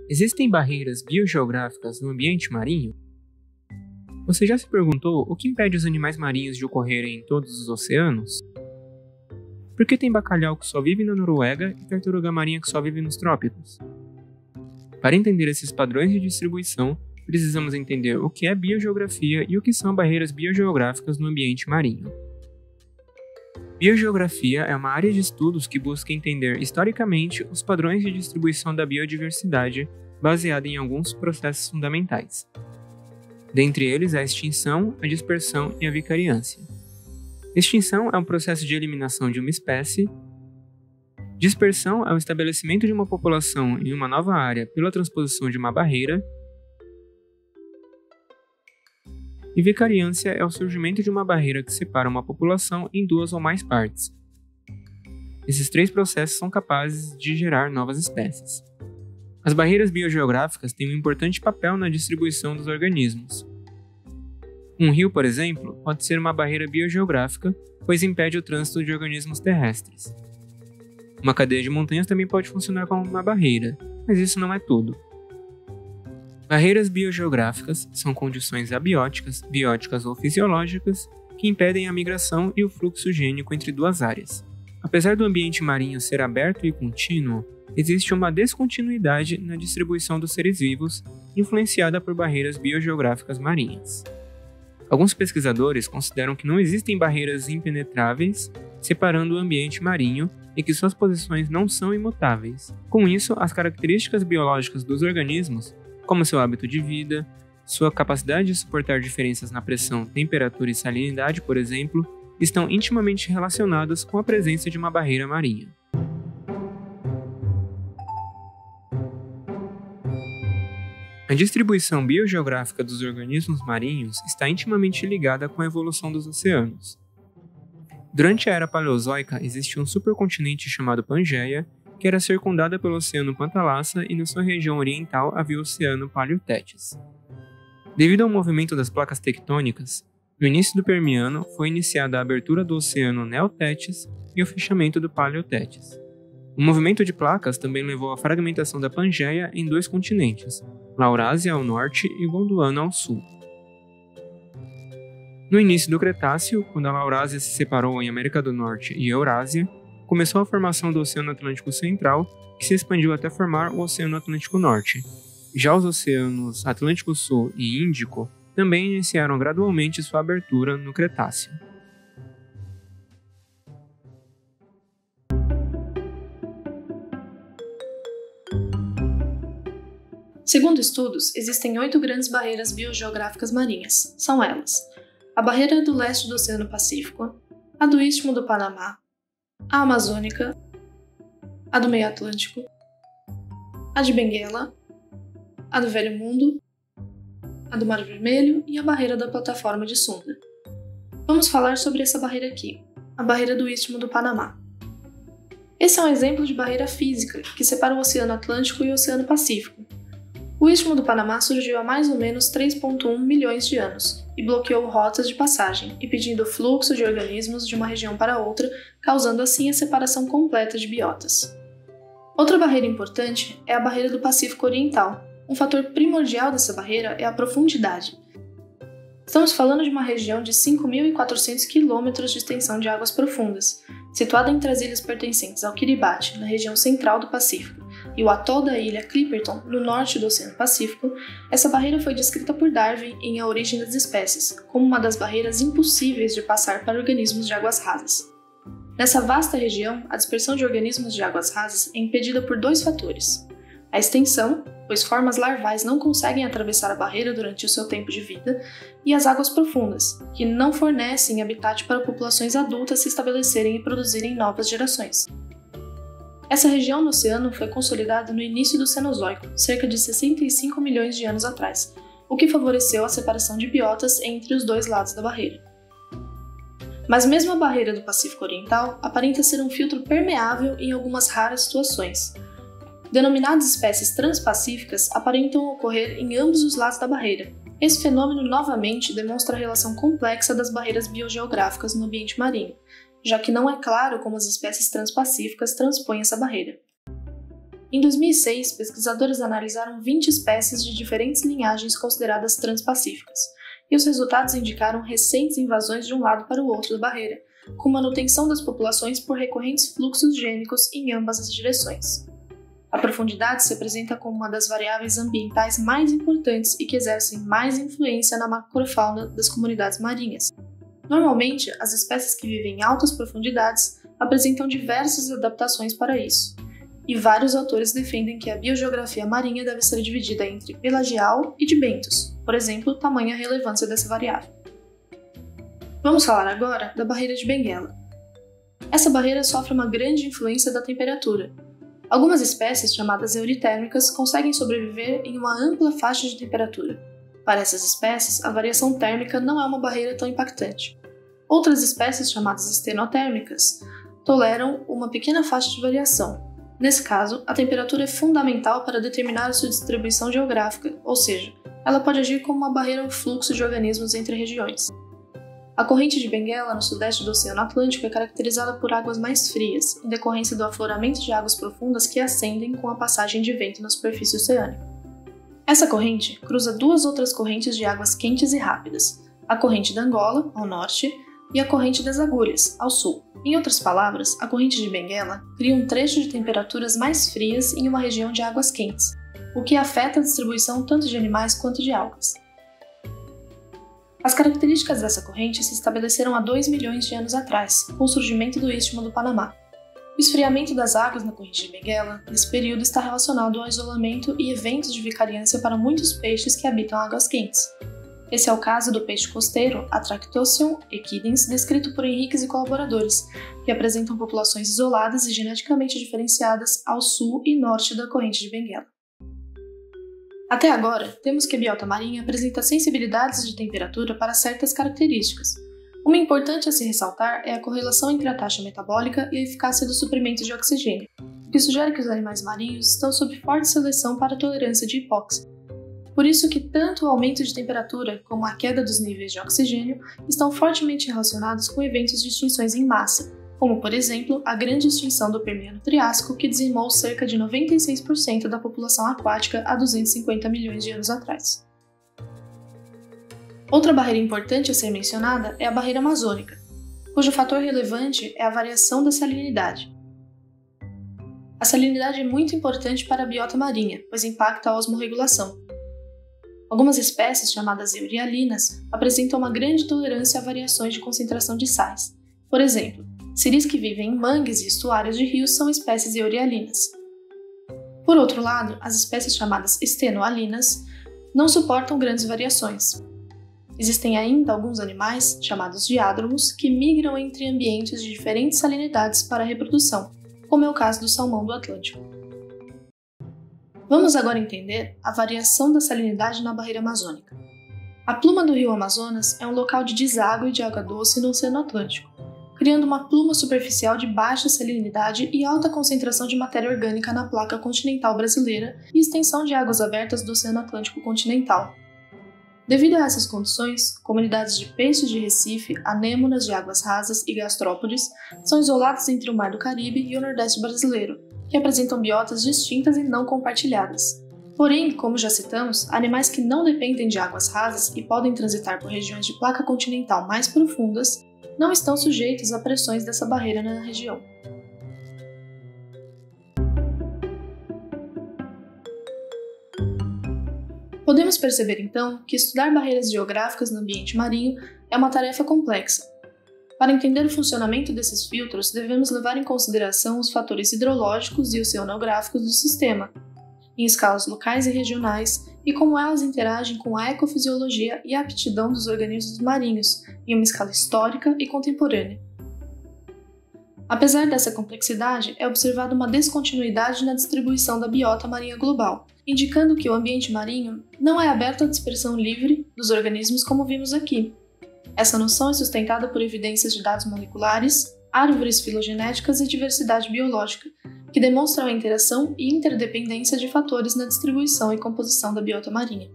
Existem barreiras biogeográficas no ambiente marinho? Você já se perguntou o que impede os animais marinhos de ocorrerem em todos os oceanos? Por que tem bacalhau que só vive na Noruega e tartaruga marinha que só vive nos trópicos? Para entender esses padrões de distribuição, precisamos entender o que é biogeografia e o que são barreiras biogeográficas no ambiente marinho. Biogeografia é uma área de estudos que busca entender historicamente os padrões de distribuição da biodiversidade baseada em alguns processos fundamentais. Dentre eles, a extinção, a dispersão e a vicariância. Extinção é um processo de eliminação de uma espécie. Dispersão é o estabelecimento de uma população em uma nova área pela transposição de uma barreira. E vicariância é o surgimento de uma barreira que separa uma população em duas ou mais partes. Esses três processos são capazes de gerar novas espécies. As barreiras biogeográficas têm um importante papel na distribuição dos organismos. Um rio, por exemplo, pode ser uma barreira biogeográfica, pois impede o trânsito de organismos terrestres. Uma cadeia de montanhas também pode funcionar como uma barreira, mas isso não é tudo. Barreiras biogeográficas são condições abióticas, bióticas ou fisiológicas que impedem a migração e o fluxo gênico entre duas áreas. Apesar do ambiente marinho ser aberto e contínuo, existe uma descontinuidade na distribuição dos seres vivos, influenciada por barreiras biogeográficas marinhas. Alguns pesquisadores consideram que não existem barreiras impenetráveis separando o ambiente marinho e que suas posições não são imutáveis. Com isso, as características biológicas dos organismos, como seu hábito de vida, sua capacidade de suportar diferenças na pressão, temperatura e salinidade, por exemplo, estão intimamente relacionadas com a presença de uma barreira marinha. A distribuição biogeográfica dos organismos marinhos está intimamente ligada com a evolução dos oceanos. Durante a Era Paleozoica, existia um supercontinente chamado Pangeia, que era circundada pelo Oceano Pantalassa e na sua região oriental havia o Oceano Paleotétis. Devido ao movimento das placas tectônicas, no início do Permiano foi iniciada a abertura do Oceano Neotétis e o fechamento do Paleotétis. O movimento de placas também levou à fragmentação da Pangeia em dois continentes, Laurásia ao norte e Gondwana ao sul. No início do Cretáceo, quando a Laurásia se separou em América do Norte e Eurásia, começou a formação do Oceano Atlântico Central, que se expandiu até formar o Oceano Atlântico Norte. Já os oceanos Atlântico Sul e Índico também iniciaram gradualmente sua abertura no Cretáceo. Segundo estudos, existem 8 grandes barreiras biogeográficas marinhas. São elas: a barreira do leste do Oceano Pacífico, a do Istmo do Panamá, a Amazônica, a do Meio Atlântico, a de Benguela, a do Velho Mundo, a do Mar Vermelho e a barreira da Plataforma de Sunda. Vamos falar sobre essa barreira aqui, a barreira do Istmo do Panamá. Esse é um exemplo de barreira física que separa o Oceano Atlântico e o Oceano Pacífico. O Istmo do Panamá surgiu há mais ou menos 3,1 milhões de anos e bloqueou rotas de passagem, impedindo o fluxo de organismos de uma região para outra, causando assim a separação completa de biotas. Outra barreira importante é a barreira do Pacífico Oriental. Um fator primordial dessa barreira é a profundidade. Estamos falando de uma região de 5.400 km de extensão de águas profundas, situada entre as ilhas pertencentes ao Kiribati, na região central do Pacífico, e o atol da ilha Clipperton, no norte do Oceano Pacífico. Essa barreira foi descrita por Darwin em A Origem das Espécies, como uma das barreiras impossíveis de passar para organismos de águas rasas. Nessa vasta região, a dispersão de organismos de águas rasas é impedida por dois fatores: a extensão, pois formas larvais não conseguem atravessar a barreira durante o seu tempo de vida, e as águas profundas, que não fornecem habitat para populações adultas se estabelecerem e produzirem novas gerações. Essa região no oceano foi consolidada no início do Cenozoico, cerca de 65 milhões de anos atrás, o que favoreceu a separação de biotas entre os dois lados da barreira. Mas mesmo a barreira do Pacífico Oriental aparenta ser um filtro permeável em algumas raras situações. Denominadas espécies transpacíficas aparentam ocorrer em ambos os lados da barreira. Esse fenômeno novamente demonstra a relação complexa das barreiras biogeográficas no ambiente marinho, já que não é claro como as espécies transpacíficas transpõem essa barreira. Em 2006, pesquisadores analisaram 20 espécies de diferentes linhagens consideradas transpacíficas, e os resultados indicaram recentes invasões de um lado para o outro da barreira, com manutenção das populações por recorrentes fluxos gênicos em ambas as direções. A profundidade se apresenta como uma das variáveis ambientais mais importantes e que exercem mais influência na macrofauna das comunidades marinhas. Normalmente, as espécies que vivem em altas profundidades apresentam diversas adaptações para isso, e vários autores defendem que a biogeografia marinha deve ser dividida entre pelagial e de bentos, por exemplo, tamanha relevância dessa variável. Vamos falar agora da barreira de Benguela. Essa barreira sofre uma grande influência da temperatura. Algumas espécies, chamadas euritérmicas, conseguem sobreviver em uma ampla faixa de temperatura. Para essas espécies, a variação térmica não é uma barreira tão impactante. Outras espécies, chamadas estenotérmicas, toleram uma pequena faixa de variação. Nesse caso, a temperatura é fundamental para determinar a sua distribuição geográfica, ou seja, ela pode agir como uma barreira ao fluxo de organismos entre regiões. A corrente de Benguela, no sudeste do Oceano Atlântico, é caracterizada por águas mais frias, em decorrência do afloramento de águas profundas que ascendem com a passagem de vento na superfície oceânica. Essa corrente cruza duas outras correntes de águas quentes e rápidas, a corrente da Angola, ao norte, e a corrente das Agulhas, ao sul. Em outras palavras, a corrente de Benguela cria um trecho de temperaturas mais frias em uma região de águas quentes, o que afeta a distribuição tanto de animais quanto de algas. As características dessa corrente se estabeleceram há 2 milhões de anos atrás, com o surgimento do Istmo do Panamá. O esfriamento das águas na corrente de Benguela, nesse período, está relacionado ao isolamento e eventos de vicariância para muitos peixes que habitam águas quentes. Esse é o caso do peixe costeiro, Atractosium equidens, descrito por Henriques e colaboradores, que apresentam populações isoladas e geneticamente diferenciadas ao sul e norte da corrente de Benguela. Até agora, temos que a biota marinha apresenta sensibilidades de temperatura para certas características. Uma importante a se ressaltar é a correlação entre a taxa metabólica e a eficácia do suprimento de oxigênio, o que sugere que os animais marinhos estão sob forte seleção para a tolerância de hipóxia. Por isso que tanto o aumento de temperatura como a queda dos níveis de oxigênio estão fortemente relacionados com eventos de extinções em massa, como, por exemplo, a grande extinção do Permiano-Triássico, que dizimou cerca de 96% da população aquática há 250 milhões de anos atrás. Outra barreira importante a ser mencionada é a barreira amazônica, cujo fator relevante é a variação da salinidade. A salinidade é muito importante para a biota marinha, pois impacta a osmorregulação. Algumas espécies, chamadas eurialinas, apresentam uma grande tolerância a variações de concentração de sais. Por exemplo, siris que vivem em mangues e estuários de rios são espécies eurialinas. Por outro lado, as espécies chamadas estenoalinas não suportam grandes variações. Existem ainda alguns animais, chamados diádromos, que migram entre ambientes de diferentes salinidades para a reprodução, como é o caso do salmão do Atlântico. Vamos agora entender a variação da salinidade na barreira amazônica. A pluma do rio Amazonas é um local de deságue de água doce no Oceano Atlântico, criando uma pluma superficial de baixa salinidade e alta concentração de matéria orgânica na placa continental brasileira e extensão de águas abertas do Oceano Atlântico continental. Devido a essas condições, comunidades de peixes de Recife, anêmonas de águas rasas e gastrópodes são isoladas entre o Mar do Caribe e o Nordeste brasileiro, que apresentam biotas distintas e não compartilhadas. Porém, como já citamos, animais que não dependem de águas rasas e podem transitar por regiões de placa continental mais profundas não estão sujeitos a pressões dessa barreira na região. Podemos perceber então que estudar barreiras geográficas no ambiente marinho é uma tarefa complexa. Para entender o funcionamento desses filtros, devemos levar em consideração os fatores hidrológicos e oceanográficos do sistema, em escalas locais e regionais, e como elas interagem com a ecofisiologia e a aptidão dos organismos marinhos, em uma escala histórica e contemporânea. Apesar dessa complexidade, é observada uma descontinuidade na distribuição da biota marinha global, indicando que o ambiente marinho não é aberto à dispersão livre dos organismos como vimos aqui. Essa noção é sustentada por evidências de dados moleculares, árvores filogenéticas e diversidade biológica, que demonstram a interação e interdependência de fatores na distribuição e composição da biota marinha.